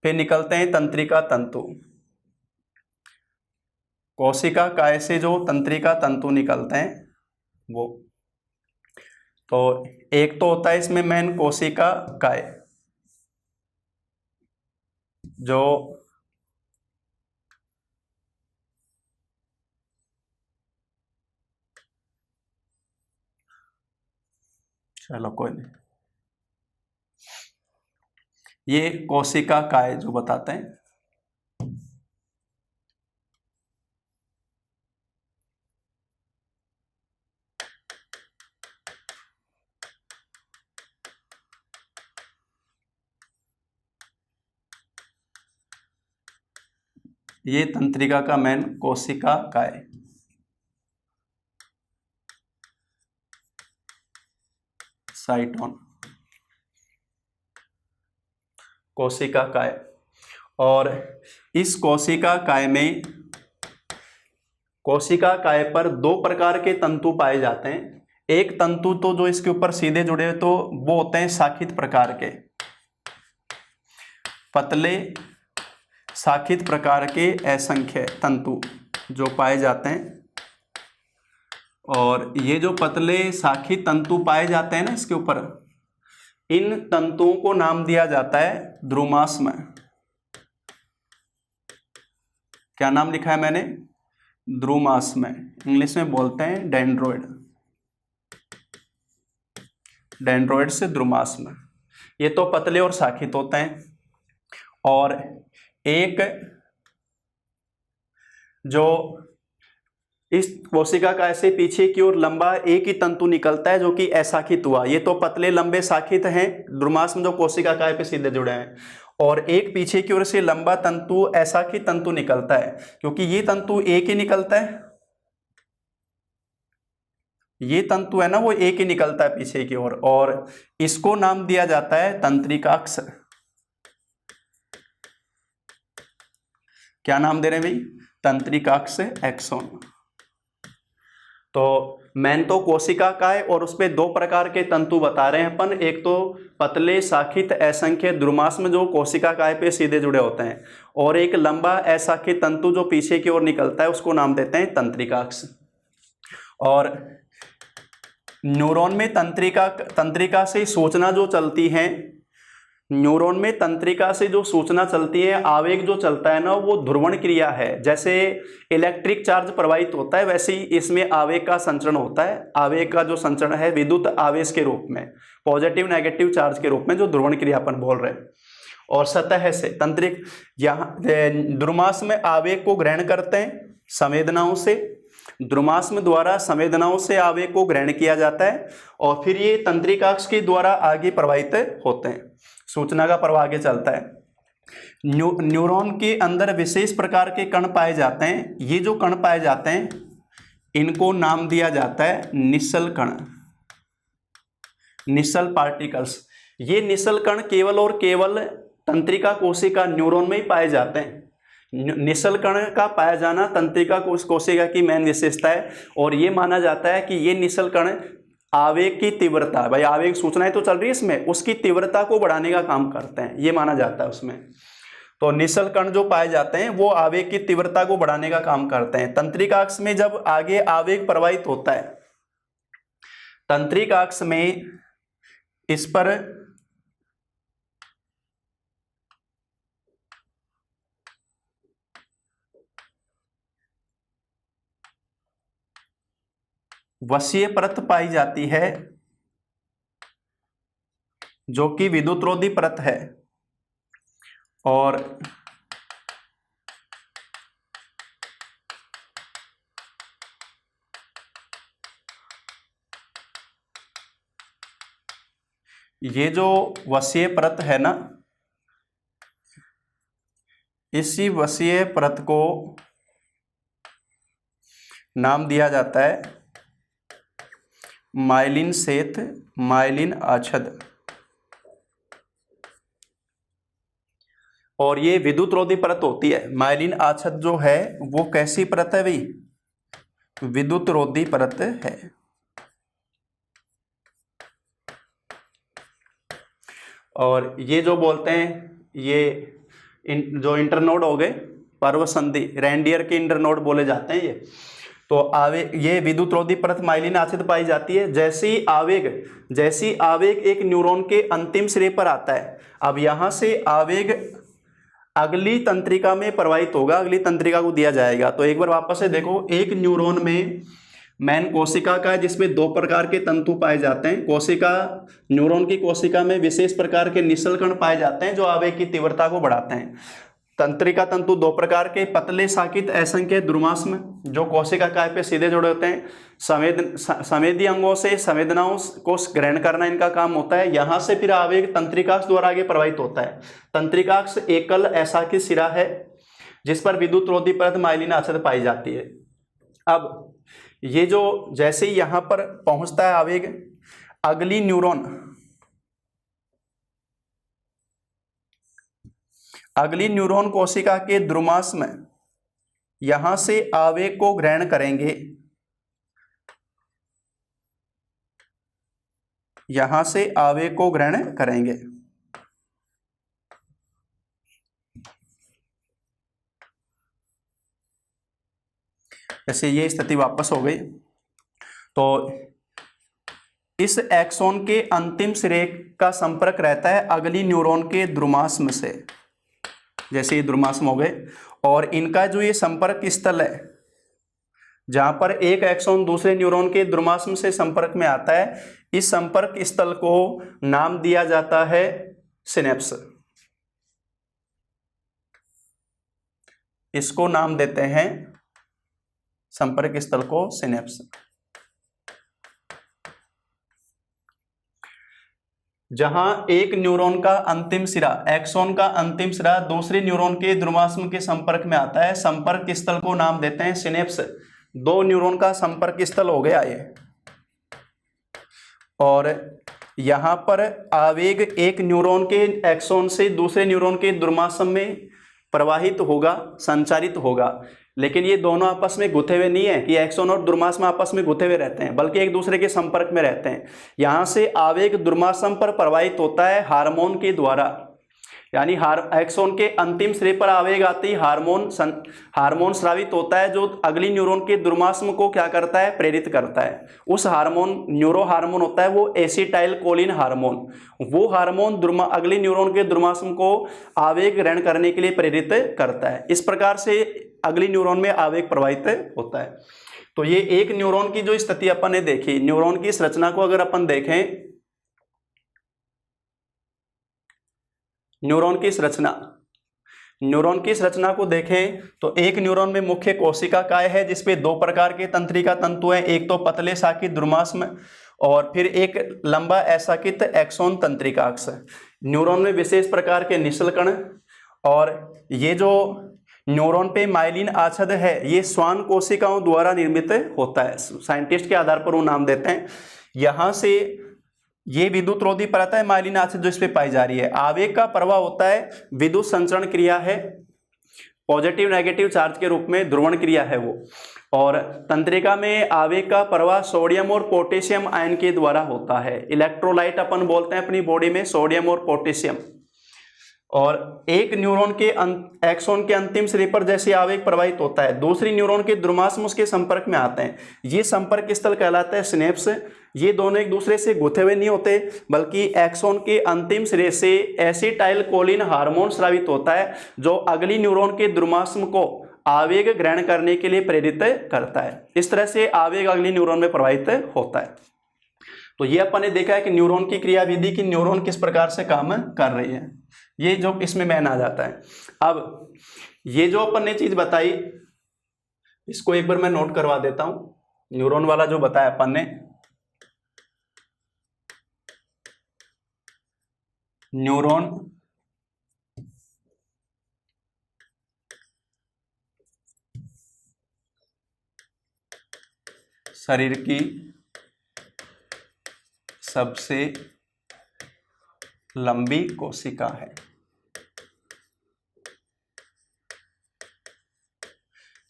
फिर निकलते हैं तंत्रिका तंतु। कोशिका काय से जो तंत्रिका तंतु निकलते हैं वो, तो एक तो होता है इसमें मेन कोशिका काय, जो चलो कोई नहीं, ये कोशिका काय जो बताते हैं। ये तंत्रिका का मेन कोशिका काय, साइटोन, कोशिका काय। और इस कोशिका काय में, कोशिका काय पर दो प्रकार के तंतु पाए जाते हैं। एक तंतु तो जो इसके ऊपर सीधे जुड़े तो वो होते हैं शाखित प्रकार के, पतले शाखित प्रकार के असंख्य तंतु जो पाए जाते हैं। और ये जो पतले शाखित तंतु पाए जाते हैं ना इसके ऊपर, इन तंतुओं को नाम दिया जाता है द्रुमाश्म। क्या नाम लिखा है मैंने? द्रुमाश्म। इंग्लिश में बोलते हैं डेंड्रोइड, डेंड्रोइड से द्रुमाश्म। ये तो पतले और शाखित होते हैं। और एक जो इस कोशिका का ऐसे पीछे की ओर लंबा एक ही तंतु निकलता है जो कि अशाखित हुआ। ये तो पतले लंबे शाखित हैं द्रुमाश्म जो कोशिका काय पे सीधे जुड़े हैं। और एक पीछे की ओर से लंबा तंतु अशाखित तंतु निकलता है, क्योंकि ये तंतु एक ही निकलता है, ये तंतु है ना वो एक ही निकलता है पीछे की ओर, और इसको नाम दिया जाता है तंत्रिकाक्ष। क्या नाम दे रहे हैं भाई? तंत्रिकाक्ष एक्सोन। तो मेन तो कोशिका काय और उसपे दो प्रकार के तंतु बता रहे हैं अपन। एक तो पतले शाखित असंख्य द्रुमाश्म जो कोशिका काय पे सीधे जुड़े होते हैं, और एक लंबा अशाखित तंतु जो पीछे की ओर निकलता है उसको नाम देते हैं तंत्रिकाक्ष। और न्यूरॉन में तंत्रिका से सूचना जो चलती है, न्यूरॉन में तंत्रिका से जो सूचना चलती है, आवेग जो चलता है ना वो ध्रुवण क्रिया है। जैसे इलेक्ट्रिक चार्ज प्रवाहित होता है वैसे ही इसमें आवेग का संचरण होता है। आवेग का जो संचरण है विद्युत आवेश के रूप में, पॉजिटिव नेगेटिव चार्ज के रूप में, जो ध्रुवण क्रिया अपन बोल रहे हैं। और सतह से तंत्रिक, यहाँ द्रुमाश्म में आवेग को ग्रहण करते हैं संवेदनाओं से, द्रुमाश्म द्वारा संवेदनाओं से आवेग को ग्रहण किया जाता है, और फिर ये तंत्रिकाक्ष के द्वारा आगे प्रवाहित होते हैं, सूचना का प्रवाह आगे चलता है। न्यूरॉन के अंदर विशेष प्रकार के कण पाए जाते हैं। ये जो कण पाए जाते हैं इनको नाम दिया जाता है निश्चल कण, निश्चल पार्टिकल्स। ये निश्चल कण केवल और केवल तंत्रिका कोशिका न्यूरॉन में ही पाए जाते हैं। निश्चल कण का पाया जाना तंत्रिका कोशिका की मेन विशेषता है। और ये माना जाता है कि ये निश्चल कण आवेग की तीव्रता, भाई आवेग सूचनाएं तो चल रही है इसमें, उसकी तीव्रता को बढ़ाने का काम करते हैं, ये माना जाता है उसमें। तो निश्चल कण जो पाए जाते हैं वो आवेग की तीव्रता को बढ़ाने का काम करते हैं। तंत्रिकाक्ष में जब आगे आवेग प्रवाहित होता है, तंत्रिकाक्ष में इस पर वसीय परत पाई जाती है जो कि विद्युतरोधी परत है। और ये जो वसीय परत है ना, इसी वसीय परत को नाम दिया जाता है माइलिन सेथ, माइलिन आच्छद। और ये विद्युतरोधी परत होती है। माइलिन आच्छद जो है वो कैसी परत है भाई? विद्युतरोधी परत है। और ये जो बोलते हैं ये जो इंटरनोड हो गए पर्व संधि, रेंडियर के इंटरनोड बोले जाते हैं ये। तो आवेग, ये विद्युत रोधी परत माइलिन आच्छादित पाई जाती है। जैसी आवेग एक न्यूरॉन के अंतिम सिरे पर आता है, अब यहां से आवेग अगली तंत्रिका में प्रवाहित होगा, अगली तंत्रिका को दिया जाएगा। तो एक बार वापस से देखो, एक न्यूरॉन में मैन कोशिका का है जिसमें दो प्रकार के तंतु पाए जाते हैं। कोशिका, न्यूरॉन की कोशिका में विशेष प्रकार के निश्चल कण पाए जाते हैं जो आवेग की तीव्रता को बढ़ाते हैं। तंत्रिका तंतु दो प्रकार के, पतले साकित असंख्य द्रुमास्म जो कोशिका काय पे सीधे जुड़े होते हैं। संवेदी अंगों से संवेदनाओं को ग्रहण करना इनका काम होता है। यहां से फिर आवेग तंत्रिकाक्ष द्वारा आगे प्रवाहित होता है। तंत्रिकाक्ष एकल असाकित सिरा है जिस पर विद्युत रोधी परत माइलिन आच्छादित पाई जाती है। अब ये जो जैसे ही यहां पर पहुंचता है आवेग, अगली न्यूरॉन कोशिका के द्रुमास्म यहां से आवेग को ग्रहण करेंगे, यहां से आवेग को ग्रहण करेंगे। जैसे ये स्थिति वापस हो गई, तो इस एक्सोन के अंतिम सिरे का संपर्क रहता है अगली न्यूरॉन के द्रुमास्म से। जैसे ये द्रुमास्म हो गए, और इनका जो ये संपर्क स्थल है जहां पर एक एक्सोन दूसरे न्यूरॉन के द्रुमास्म से संपर्क में आता है, इस संपर्क स्थल को नाम दिया जाता है सिनेप्स। इसको नाम देते हैं, संपर्क स्थल को, सिनेप्स। जहां एक न्यूरॉन का अंतिम सिरा, एक्सोन का अंतिम सिरा दूसरे न्यूरॉन के द्रुमास्म के संपर्क में आता है, संपर्क स्थल को नाम देते हैं सिनेप्स। दो न्यूरॉन का संपर्क स्थल हो गया ये, और यहां पर आवेग एक न्यूरॉन के एक्सोन से दूसरे न्यूरॉन के द्रुमास्म में प्रवाहित होगा, संचारित होगा। लेकिन ये दोनों आपस में गुथे हुए नहीं है कि एक्सोन और द्रुमास्म आपस में गुथे हुए रहते हैं, बल्कि एक दूसरे के संपर्क में रहते हैं। यहां से आवेग द्रुमास्म पर प्रवाहित होता है हार्मोन के द्वारा, यानी एक्सोन के अंतिम सिरे पर आवेग आते ही हार्मोन स्रावित होता है जो अगली न्यूरॉन के द्रुमास्म को क्या करता है, प्रेरित करता है। उस हार्मोन, न्यूरो हार्मोन होता है वो एसिटाइल कोलिन हार्मोन। वो हार्मोन अगली न्यूरॉन के द्रुमास्म को आवेग ग्रहण करने के लिए प्रेरित करता है। इस प्रकार से अगली न्यूरॉन में आवेग प्रवाहित होता है। तो ये एक न्यूरॉन की जो स्थिति अपन ने देखी, न्यूरॉन की संरचना को अगर अपन देखें, न्यूरॉन की संरचना को देखें तो एक न्यूरॉन में मुख्य कोशिका काय है जिसपे दो प्रकार के तंत्रिका तंतु हैं, एक तो पतले साकित द्रुमास्म और फिर एक लंबा असाकित एक्सोन तंत्रिकाक्ष। न्यूरॉन में विशेष प्रकार के निश्चल कण, और ये जो न्यूरॉन पे माइलिन आच्छद है ये श्वान कोशिकाओं द्वारा निर्मित होता है। साइंटिस्ट के आधार पर वो नाम देते हैं। यहां से ये विद्युत रोधी परत है माइलिन आच्छद जो इस पे पाई जा रही है। आवेग का प्रवाह होता है, विद्युत संचरण क्रिया है, पॉजिटिव नेगेटिव चार्ज के रूप में ध्रुवण क्रिया है वो। और तंत्रिका में आवेग का प्रवाह सोडियम और पोटेशियम आयन के द्वारा होता है। इलेक्ट्रोलाइट अपन बोलते हैं अपनी बॉडी में, सोडियम और पोटेशियम। और एक न्यूरॉन के एक्सोन के अंतिम सिरे पर जैसे आवेग प्रवाहित होता है, दूसरी न्यूरॉन के द्रुमास्म उसके संपर्क में आते हैं, ये संपर्क स्थल कहलाता है सिनेप्स। ये दोनों एक दूसरे से गुथे हुए नहीं होते, बल्कि एक्सोन के अंतिम सिरे से एसिटाइल कोलिन हार्मोन स्रावित होता है जो अगली न्यूरॉन के द्रुमास्म को आवेग ग्रहण करने के लिए प्रेरित करता है। इस तरह से आवेग अगली न्यूरॉन में प्रवाहित होता है। तो ये अपन ने देखा है कि न्यूरॉन की क्रियाविधि की न्यूरॉन किस प्रकार से काम कर रही है, ये जो इसमें मैन आ जाता है। अब ये जो अपन ने चीज बताई इसको एक बार मैं नोट करवा देता हूं। न्यूरॉन वाला जो बताया अपन ने, न्यूरॉन शरीर की सबसे लंबी कोशिका है।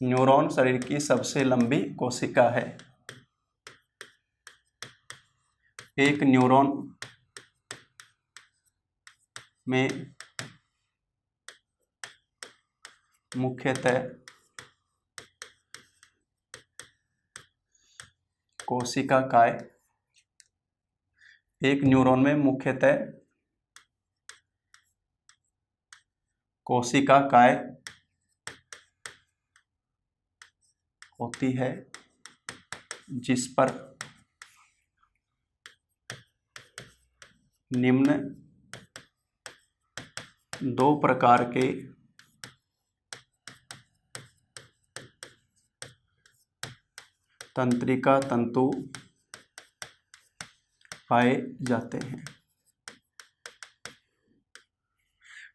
न्यूरॉन शरीर की सबसे लंबी कोशिका है। एक न्यूरॉन में मुख्यतः कोशिका काय, एक न्यूरॉन में मुख्यतः कोशिका काय होती है जिस पर निम्न दो प्रकार के तंत्रिका तंतु पाए जाते हैं।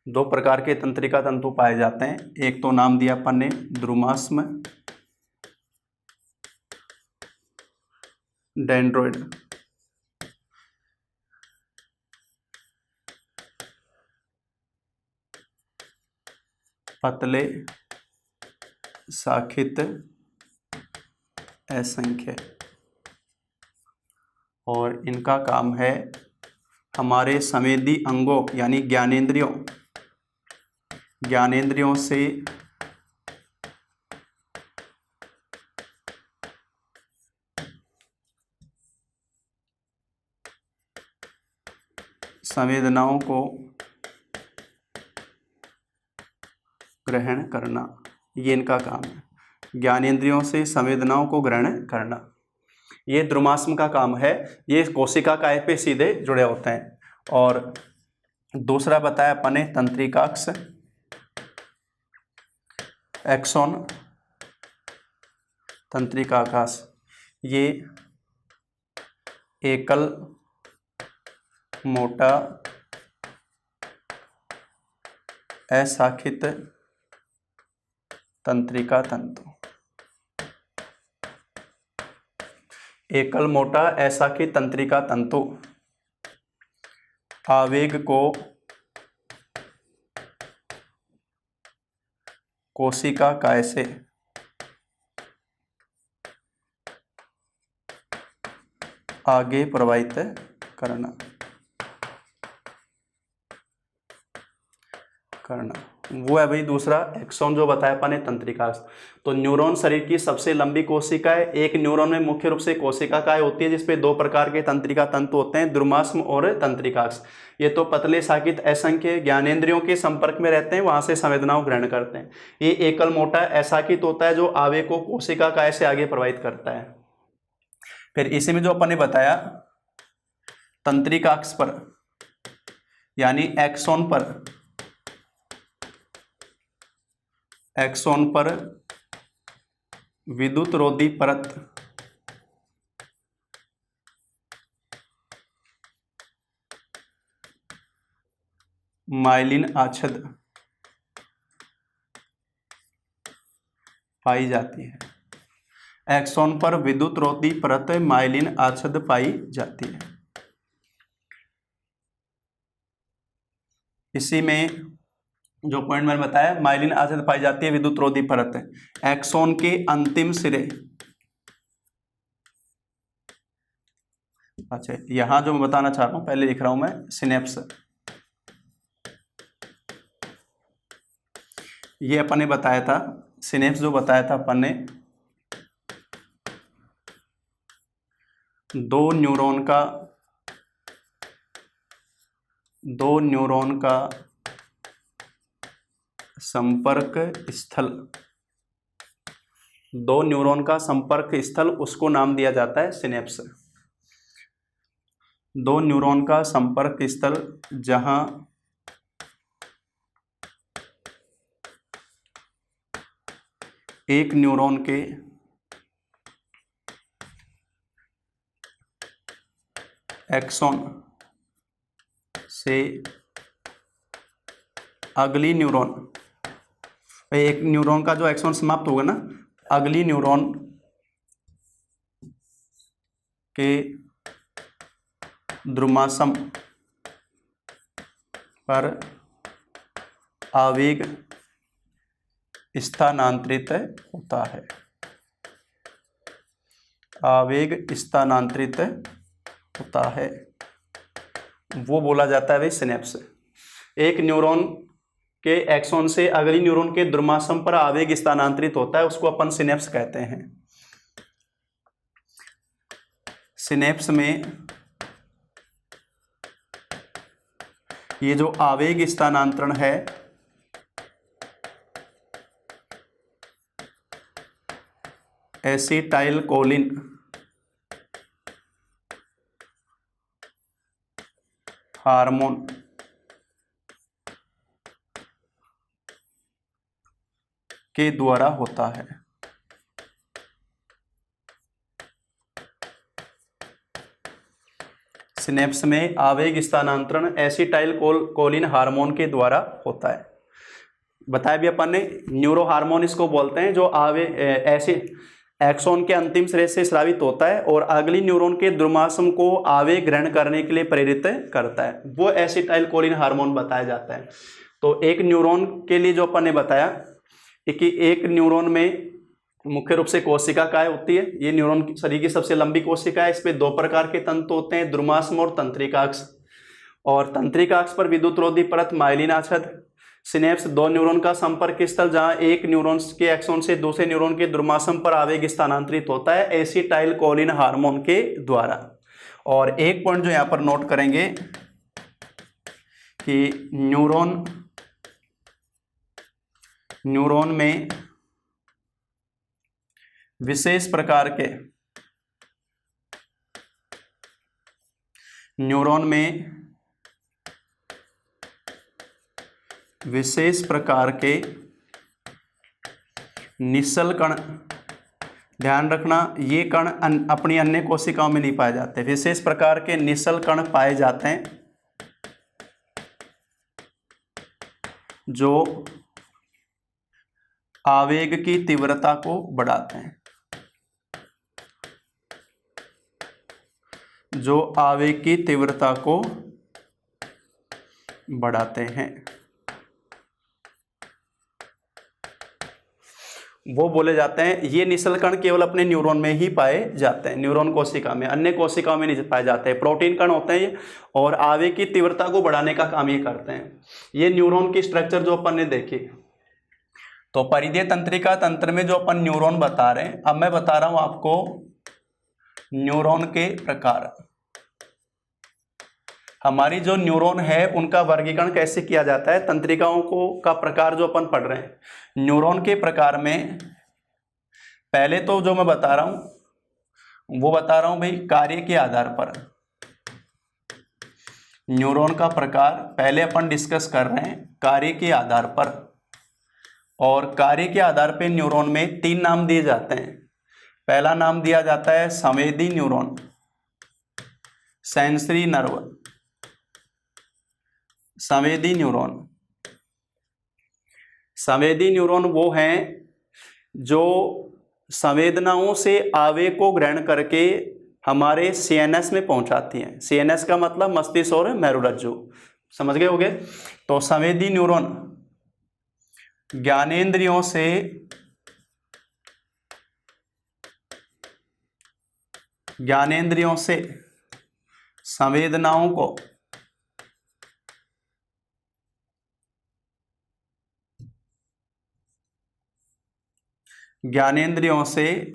दो प्रकार के तंत्रिका तंतु पाए जाते हैं, एक तो नाम दिया अपन ने द्रुमास्म, डेंड्रोइड। पतले शाखित असंख्य, और इनका काम है हमारे संवेदी अंगों यानी ज्ञानेंद्रियों से संवेदनाओं को ग्रहण करना। ये इनका काम है, ज्ञानेंद्रियों से संवेदनाओं को ग्रहण करना। ये द्रुमास्म का काम है, ये कोशिका काय पे सीधे जुड़े होते हैं। और दूसरा बताया अपन ने तंत्रिकाक्ष, एक्सोन, तंत्रिकाकाश। ये एकल मोटा अशाखित तंत्रिका तंतु, एकल मोटा अशाखित तंत्रिका तंतु आवेग को कोशिका काय से आगे प्रवाहित करना। वो है भाई दूसरा एक्सोन जो बताया अपन ने तंत्रिका। तो न्यूरॉन शरीर की सबसे लंबी कोशिका है। एक न्यूरॉन में मुख्य रूप से कोशिका काय होती है जिसपे दो प्रकार के तंत्रिका तंतु होते हैं, द्रुमास्म और तंत्रिकाक्ष। ये तो पतले शाखित असंख्य ज्ञानेंद्रियों के संपर्क में रहते हैं, वहां से संवेदनाओं ग्रहण करते हैं। ये एकल मोटा अशाखित होता है जो आवेग को कोशिका काय से आगे प्रवाहित करता है। फिर इसी में जो अपन ने बताया तंत्रिकाक्ष पर यानी एक्सोन पर विद्युत रोधी परत माइलिन आच्छाद पाई जाती है। एक्सोन पर विद्युत रोधी परत माइलिन आच्छाद पाई जाती है। इसी में जो पॉइंट मैंने बताया, माइलिन आच्छाद पाई जाती है, विद्युत रोधी परत है। एक्सोन के अंतिम सिरे, अच्छा यहां जो मैं बताना चाह रहा हूं पहले लिख रहा हूं मैं सिनेप्स। ये अपन ने बताया था सिनेप्स, जो बताया था अपन ने दो न्यूरॉन का संपर्क स्थल, दो न्यूरॉन का संपर्क स्थल, उसको नाम दिया जाता है सिनेप्स। दो न्यूरॉन का संपर्क स्थल जहां एक न्यूरॉन के एक्सोन से अगली न्यूरॉन, एक न्यूरॉन का जो एक्सोन समाप्त होगा ना, अगली न्यूरॉन के द्रुमासम पर आवेग स्थानांतरित होता है। आवेग स्थानांतरित होता है, वो बोला जाता है भाई सिनेप्स। एक न्यूरॉन के एक्सॉन से अगली न्यूरॉन के ध्रुमासम पर आवेग स्थानांतरित होता है, उसको अपन सिनेप्स कहते हैं। सिनेप्स में ये जो आवेग स्थानांतरण है एसिटाइल कोलिन हार्मोन के द्वारा होता है। सिनेप्स में आवेग स्थानांतरण एसिटाइल कोलिन हार्मोन के द्वारा होता है। बताया भी अपन ने, न्यूरो हार्मोन इसको बोलते हैं, जो ऐसे एक्सॉन के अंतिम सिरे से स्रावित होता है और अगली न्यूरॉन के ध्रुमासम को आवेग ग्रहण करने के लिए प्रेरित करता है, वो एसिटाइल कोलिन हार्मोन बताया जाता है। तो एक न्यूरॉन के लिए जो अपन ने बताया कि एक न्यूरॉन में मुख्य रूप से कोशिका काय होती है, ये न्यूरॉन शरीर की सबसे लंबी कोशिका है। इस पे दो प्रकार के तंतु होते हैं, ध्रुमासम और तंत्रिकाक्ष। और तंत्रिकाक्ष पर विद्युत रोधी परत माइलिन आच्छाद। सिनेप्स दो न्यूरॉन का संपर्क स्थल, जहां एक न्यूरॉन के एक्सॉन से दूसरे न्यूरॉन के ध्रुमासम पर आवेग स्थानांतरित होता है एसिटाइल कोलिन हार्मोन के द्वारा। और एक पॉइंट जो यहां पर नोट करेंगे कि न्यूरॉन में विशेष प्रकार के निश्चल कण, ध्यान रखना ये कण अपनी अन्य कोशिकाओं में नहीं पाए जाते। विशेष प्रकार के निश्चल कण पाए जाते हैं जो आवेग की तीव्रता को बढ़ाते हैं, जो आवेग की तीव्रता को बढ़ाते हैं, वो बोले जाते हैं। ये निश्चल कण केवल अपने न्यूरॉन में ही पाए जाते हैं, न्यूरॉन कोशिका में, अन्य कोशिकाओं में नहीं पाए जाते हैं। प्रोटीन कण होते हैं ये, और आवेग की तीव्रता को बढ़ाने का काम ये करते हैं। ये न्यूरॉन की स्ट्रक्चर जो अपन ने देखी, तो परिधीय तंत्रिका तंत्र में जो अपन न्यूरॉन बता रहे हैं, अब मैं बता रहा हूं आपको न्यूरॉन के प्रकार। हमारी जो न्यूरॉन है उनका वर्गीकरण कैसे किया जाता है, तंत्रिकाओं को का प्रकार जो अपन पढ़ रहे हैं। न्यूरॉन के प्रकार में पहले तो जो मैं बता रहा हूं वो बता रहा हूं भाई कार्य के आधार पर। न्यूरॉन का प्रकार पहले अपन डिस्कस कर रहे हैं कार्य के आधार पर, और कार्य के आधार पर न्यूरॉन में 3 नाम दिए जाते हैं। पहला नाम दिया जाता है संवेदी न्यूरॉन, सेंसरी नर्व, संवेदी न्यूरॉन। संवेदी न्यूरॉन वो हैं जो संवेदनाओं से आवेग को ग्रहण करके हमारे सीएनएस में पहुंचाती हैं। सीएनएस का मतलब मस्तिष्क और मेरुरज्जु, समझ गए होंगे। तो संवेदी न्यूरॉन ज्ञानेंद्रियों से संवेदनाओं को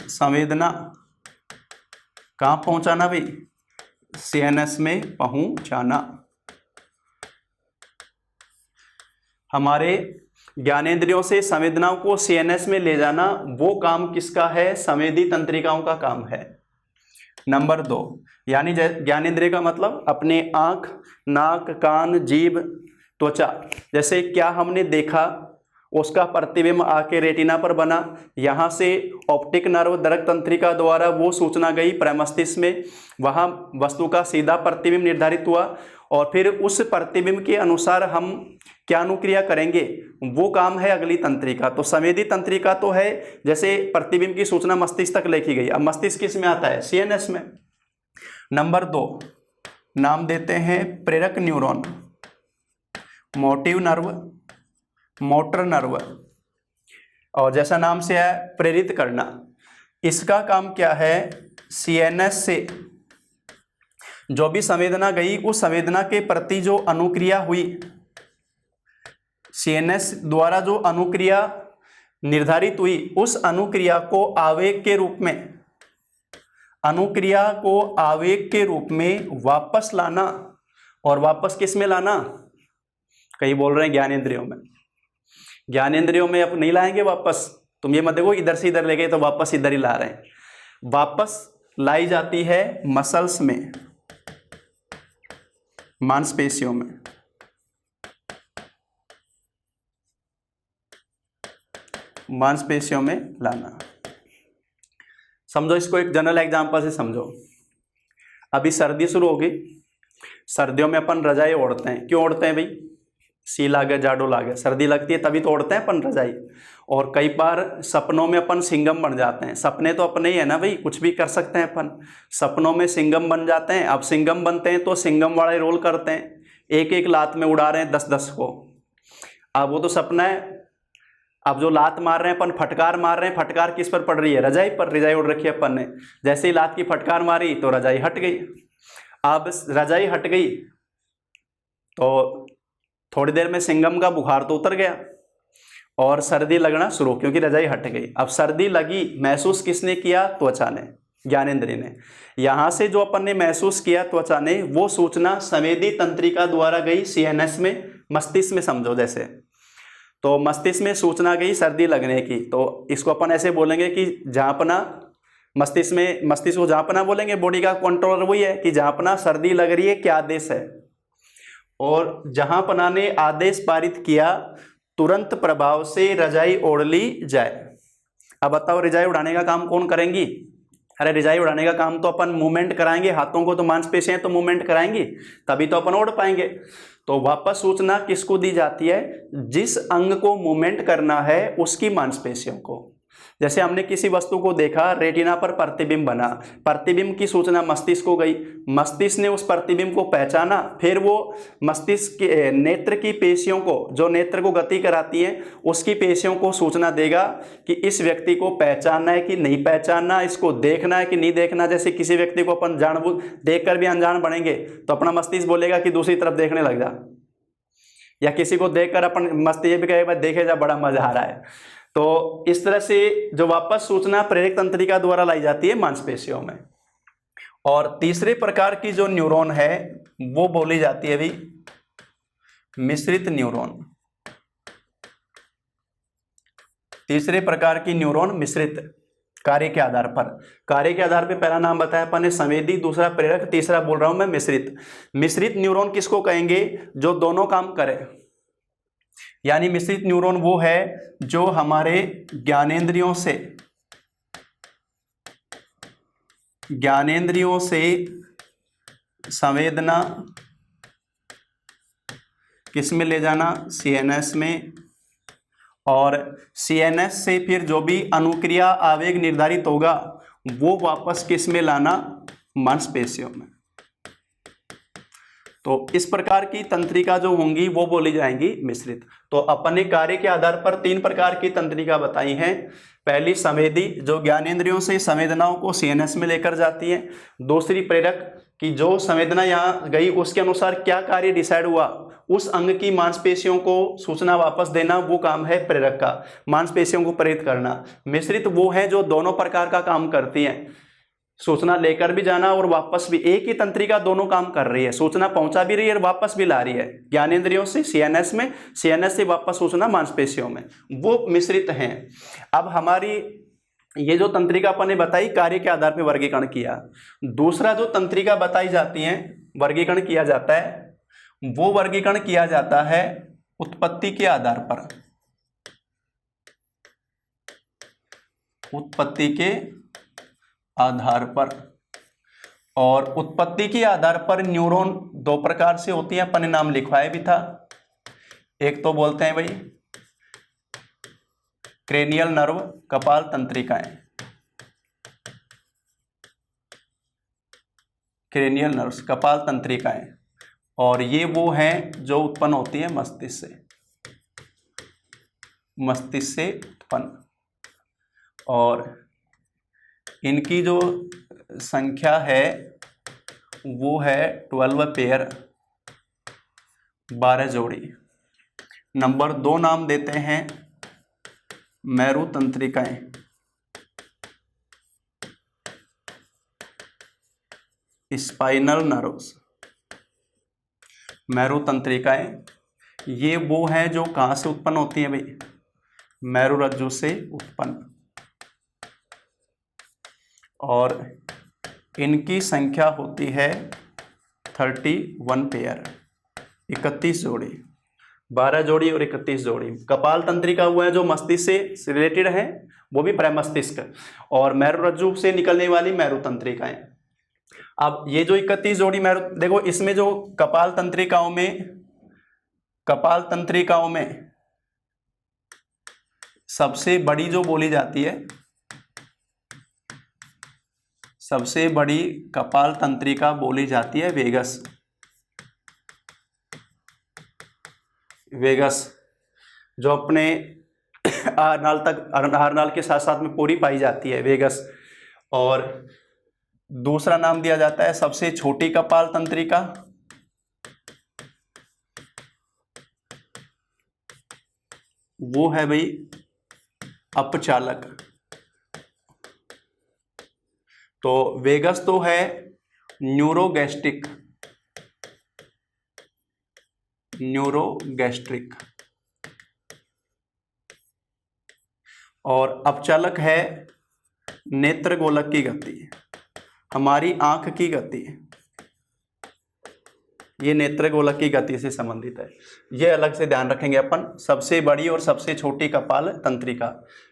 संवेदना कहाँ पहुंचाना भाई, सीएनएस में पहुंचाना। हमारे ज्ञानेंद्रियों से संवेदनाओं को सीएनएस में ले जाना, वो काम किसका है, संवेदी तंत्रिकाओं का काम है। नंबर 2, यानी ज्ञानेंद्रिय का मतलब अपने आंख, नाक, कान, जीभ, त्वचा। जैसे क्या हमने देखा उसका प्रतिबिंब आके रेटिना पर बना, यहाँ से ऑप्टिक नर्व दरक तंत्रिका द्वारा वो सूचना गई प्रमस्तिष्क में, वहाँ वस्तु का सीधा प्रतिबिंब निर्धारित हुआ, और फिर उस प्रतिबिंब के अनुसार हम क्या अनुक्रिया करेंगे, वो काम है अगली तंत्रिका। तो संवेदी तंत्रिका तो है, जैसे प्रतिबिंब की सूचना मस्तिष्क तक लेके गई, अब मस्तिष्क किस में आता है, सीएनएस में। नंबर 2 नाम देते हैं प्रेरक neuron, motive nerve, motor nerve. और जैसा नाम से है प्रेरित करना, इसका काम क्या है, सीएनएस से जो भी संवेदना गई उस संवेदना के प्रति जो अनुक्रिया हुई सीएनएस द्वारा जो अनुक्रिया निर्धारित हुई उस अनुक्रिया को आवेग के रूप में, अनुक्रिया को आवेग के रूप में वापस लाना, और वापस किस में लाना, कई बोल रहे हैं ज्ञानेंद्रियों में, ज्ञानेंद्रियों में अब नहीं लाएंगे वापस, तुम ये मत देखो इधर से इधर ले गए तो वापस इधर ही ला रहे हैं, वापस लाई जाती है मसल्स में, मांसपेशियों में, मांसपेशियों में लाना। समझो इसको एक जनरल एग्जांपल से समझो। अभी सर्दी शुरू होगी, सर्दियों में अपन रजाई ओढ़ते हैं, क्यों ओढ़ते हैं भाई, सी लागे जाड़ो लागे, सर्दी लगती है तभी तो ओढ़ते हैं अपन रजाई। और कई बार सपनों में अपन सिंघम बन जाते हैं, सपने तो अपने ही है ना भाई, कुछ भी कर सकते हैं अपन, सपनों में सिंघम बन जाते हैं। अब सिंघम बनते हैं तो सिंघम वाले रोल करते हैं, एक एक लात में उड़ा रहे हैं 10-10 को। अब वो तो सपना है, अब जो लात मार रहे हैं अपन, फटकार मार रहे हैं, फटकार किस पर पड़ रही है, रजाई पर, रजाई उड़ रखी है अपन ने, जैसे ही लात की फटकार मारी तो रजाई हट गई। अब रजाई हट गई तो थोड़ी देर में सिंघम का बुखार तो उतर गया और सर्दी लगना शुरू, क्योंकि रजाई हट गई। अब सर्दी लगी, महसूस किसने किया, त्वचा ने, ज्ञानेंद्रिय ने। यहां से जो अपन ने महसूस किया त्वचा ने, वो सूचना संवेदी तंत्रिका द्वारा गई सीएनएस में, मस्तिष्क में समझो जैसे, तो मस्तिष्क में सूचना गई सर्दी लगने की। तो इसको अपन ऐसे बोलेंगे कि जांपना, मस्तिष्क में, मस्तिष्क को जांपना बोलेंगे, बॉडी का कंट्रोलर वही है कि जांपना सर्दी लग रही है, क्या आदेश है, और जहांपना ने आदेश पारित किया तुरंत प्रभाव से रजाई ओढ़ ली जाए। अब बताओ रजाई उड़ाने का काम कौन करेंगी, अरे रजाई उड़ाने का काम तो अपन मूवमेंट कराएंगे, हाथों को तो मांसपेशियां तो मूवमेंट कराएंगी, तभी तो अपन ओढ़ पाएंगे। तो वापस सूचना किसको दी जाती है, जिस अंग को मूवमेंट करना है उसकी मांसपेशियों को। जैसे हमने किसी वस्तु को देखा, रेटिना पर प्रतिबिंब बना, प्रतिबिंब की सूचना मस्तिष्क को गई, मस्तिष्क ने उस प्रतिबिंब को पहचाना, फिर वो मस्तिष्क के नेत्र की पेशियों को, जो नेत्र को गति कराती है, उसकी पेशियों को सूचना देगा कि इस व्यक्ति को पहचानना है कि नहीं पहचानना, इसको देखना है कि नहीं देखना। जैसे किसी व्यक्ति को अपन जानबूझ देखकर भी अनजान बनेंगे तो अपना मस्तिष्क बोलेगा कि दूसरी तरफ देखने लग जा, या किसी को देखकर अपन मस्तिष्क ये भी कहेगा देखे जा बड़ा मजा आ रहा है। तो इस तरह से जो वापस सूचना प्रेरक तंत्रिका द्वारा लाई जाती है मांसपेशियों में। और तीसरे प्रकार की जो न्यूरॉन है वो बोली जाती है भी मिश्रित न्यूरॉन। तीसरे प्रकार की न्यूरॉन मिश्रित, कार्य के आधार पर, कार्य के आधार पर पहला नाम बताया अपन ने संवेदी, दूसरा प्रेरक, तीसरा बोल रहा हूं मैं मिश्रित। मिश्रित न्यूरॉन किसको कहेंगे, जो दोनों काम करे, यानी मिश्रित न्यूरॉन वो है जो हमारे ज्ञानेंद्रियों से संवेदना किस में ले जाना, सीएनएस में, और सीएनएस से फिर जो भी अनुक्रिया आवेग निर्धारित होगा वो वापस किस में लाना, मांसपेशियों में। तो इस प्रकार की तंत्रिका जो होंगी वो बोली जाएंगी मिश्रित। तो अपन ने कार्य के आधार पर 3 प्रकार की तंत्रिका बताई हैं। पहली संवेदी, जो ज्ञानेंद्रियों से संवेदनाओं को सीएनएस में लेकर जाती है। दूसरी प्रेरक, कि जो संवेदना यहाँ गई उसके अनुसार क्या कार्य डिसाइड हुआ, उस अंग की मांसपेशियों को सूचना वापस देना, वो काम है प्रेरक का, मांसपेशियों को प्रेरित करना। मिश्रित वो है जो दोनों प्रकार का काम करती हैं, सूचना लेकर भी जाना और वापस भी, एक ही तंत्रिका दोनों काम कर रही है, सूचना पहुंचा भी रही है और वापस भी ला रही है, ज्ञानेंद्रियों से सीएनएस में, सीएनएस से वापस सूचना मांसपेशियों में, वो मिश्रित हैं। अब हमारी ये जो तंत्रिका अपन ने बताई कार्य के आधार पर वर्गीकरण किया। दूसरा जो तंत्रिका बताई जाती है, वर्गीकरण किया जाता है, वो वर्गीकरण किया जाता है उत्पत्ति के आधार पर, उत्पत्ति के आधार पर। और उत्पत्ति के आधार पर न्यूरॉन 2 प्रकार से होती है, अपन ने नाम लिखवाया भी था। एक तो बोलते हैं भाई क्रेनियल नर्व, कपाल तंत्रिकाएं, क्रेनियल नर्व्स, कपाल तंत्रिकाएं, और ये वो हैं जो उत्पन्न होती है मस्तिष्क से, मस्तिष्क से उत्पन्न। और इनकी जो संख्या है वो है 12 पेयर, 12 जोड़ी। नंबर 2 नाम देते हैं मेरु तंत्रिकाएं। स्पाइनल नर्व्स, मेरु तंत्रिकाएं ये वो हैं जो कहाँ से उत्पन्न होती हैं भाई, मेरुरज्जु से उत्पन्न, और इनकी संख्या होती है 31 पेयर, 31 जोड़ी, 12 जोड़ी और 31 जोड़ी। कपाल तंत्रिका वो है जो मस्तिष्क से रिलेटेड है, वो भी प्रमस्तिष्क, और मेरुरज्जु से निकलने वाली मेरु तंत्रिकाएं। अब ये जो 31 जोड़ी मेरु, देखो इसमें जो कपाल तंत्रिकाओं में सबसे बड़ी जो बोली जाती है, सबसे बड़ी कपाल तंत्रिका बोली जाती है वेगस। वेगस जो अपने आहारनाल के साथ साथ में पूरी पाई जाती है, वेगस। और दूसरा नाम दिया जाता है सबसे छोटी कपाल तंत्रिका, वो है भाई अपचालक। तो वेगस तो है न्यूरोगैस्ट्रिक, और अपचालक है नेत्र गोलक की गति, हमारी आंख की गति, ये नेत्र गोलक की गति से संबंधित है। ये अलग से ध्यान रखेंगे अपन। सबसे बड़ी और सबसे छोटी कपाल तंत्रिका,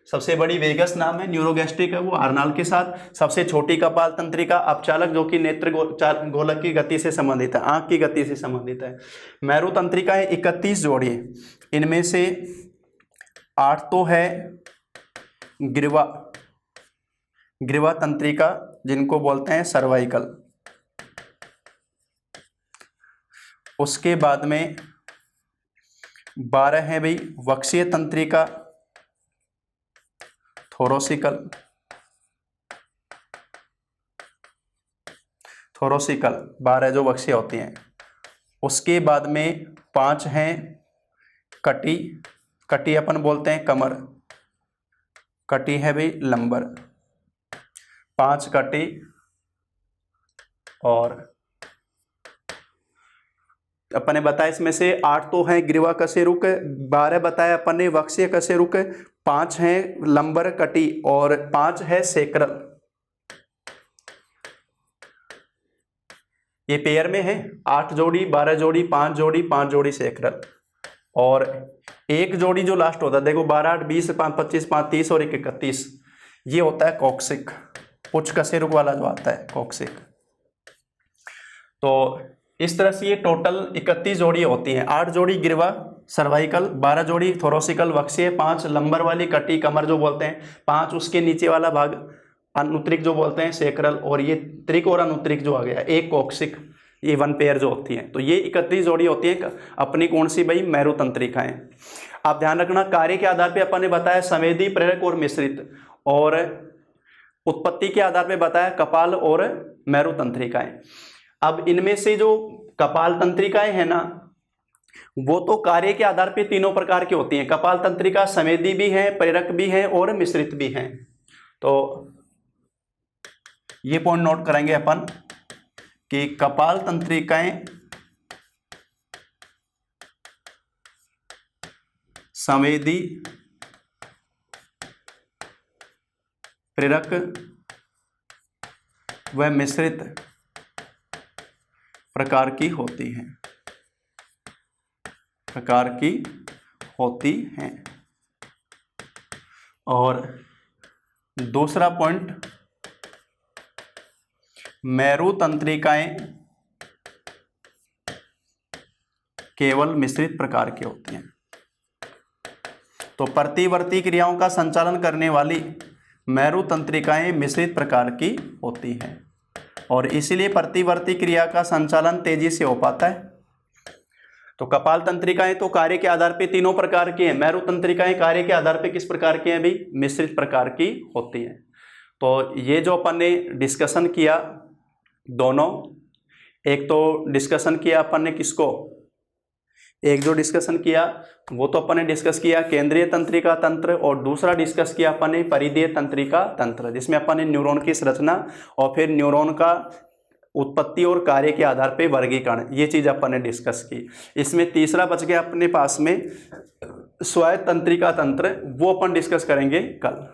सबसे बड़ी वेगस नाम है, न्यूरोगैस्ट्रिक है वो आहारनाल के साथ। सबसे छोटी कपाल तंत्रिका अपचालक जो कि नेत्र गोलक की गति से संबंधित है, आंख की गति से संबंधित है। मेरु तंत्रिकाएं 31 जोड़ी है, इनमें से 8 तो है ग्रीवा तंत्रिका जिनको बोलते हैं सर्वाइकल। उसके बाद में 12 है भाई वक्षीय तंत्रिका थोरोसिकल, 12 जो वक्षीय होती हैं। उसके बाद में 5 हैं कटी अपन बोलते हैं कमर, कटी है भाई लंबर, 5 कटी। और अपन ने बताया इसमें से 8 तो हैं ग्रीवा कशेरुक, 12 बताया अपन ने वक्षीय कशेरुक, 5 हैं लंबर कटी और 5 है सेक्रल। ये पेयर में है 8 जोड़ी, 12 जोड़ी, 5 जोड़ी, 5 जोड़ी सेक्रल, और एक जोड़ी जो लास्ट होता है देखो 12, 8, 20, 5, 25, 5, 30 और 1, 31, ये होता है कॉक्सिक, उच्च कशेरुक वाला जो आता है कॉक्सिक। तो इस तरह से ये टोटल 31 जोड़ी होती हैं। 8 जोड़ी ग्रीवा सर्वाइकल, 12 जोड़ी थोरोसिकल वक्षीय, 5 लंबर वाली कटी कमर जो बोलते हैं, 5 उसके नीचे वाला भाग अनुत्रिक जो बोलते हैं सेक्रल, और ये त्रिक और अनुत्रिक जो आ गया 1 कॉक्सिक, ये 1 पेयर जो होती हैं। तो ये 31 जोड़ी होती है अपनी कौन सी भाई मेरु तंत्रिकाएं। आप ध्यान रखना कार्य के आधार पे अपन ने बताया संवेदी, प्रेरक और मिश्रित, और उत्पत्ति के आधार पे बताया कपाल और मेरु तंत्रिकाएं। अब इनमें से जो कपाल तंत्रिकाएं हैं ना, वो तो कार्य के आधार पे तीनों प्रकार की होती हैं। कपाल तंत्रिका संवेदी भी है, प्रेरक भी है और मिश्रित भी हैं। तो ये पॉइंट नोट करेंगे अपन कि कपाल तंत्रिकाएं संवेदी, प्रेरक व मिश्रित प्रकार की होती हैं। और दूसरा पॉइंट, मेरु तंत्रिकाएं केवल मिश्रित प्रकार की होती हैं। तो प्रतिवर्ती क्रियाओं का संचालन करने वाली मेरु तंत्रिकाएं मिश्रित प्रकार की होती हैं, और इसीलिए प्रतिवर्ती क्रिया का संचालन तेजी से हो पाता है। तो कपाल तंत्रिकाएं तो कार्य के आधार पे तीनों प्रकार की हैं, मेरु तंत्रिकाएं कार्य के आधार पे किस प्रकार की हैं भाई, मिश्रित प्रकार की होती हैं। तो ये जो अपन ने डिस्कशन किया दोनों, एक तो डिस्कशन किया अपन ने किसको, एक जो डिस्कशन किया वो तो अपन ने डिस्कस किया केंद्रीय तंत्रिका तंत्र, और दूसरा डिस्कस किया अपन ने परिधीय तंत्रिका तंत्र, जिसमें अपन ने न्यूरॉन की संरचना और फिर न्यूरॉन का उत्पत्ति और कार्य के आधार पर वर्गीकरण, ये चीज़ अपन ने डिस्कस की। इसमें तीसरा बच गया अपने पास में स्वायत्त तंत्रिका तंत्र, वो अपन डिस्कस करेंगे कल।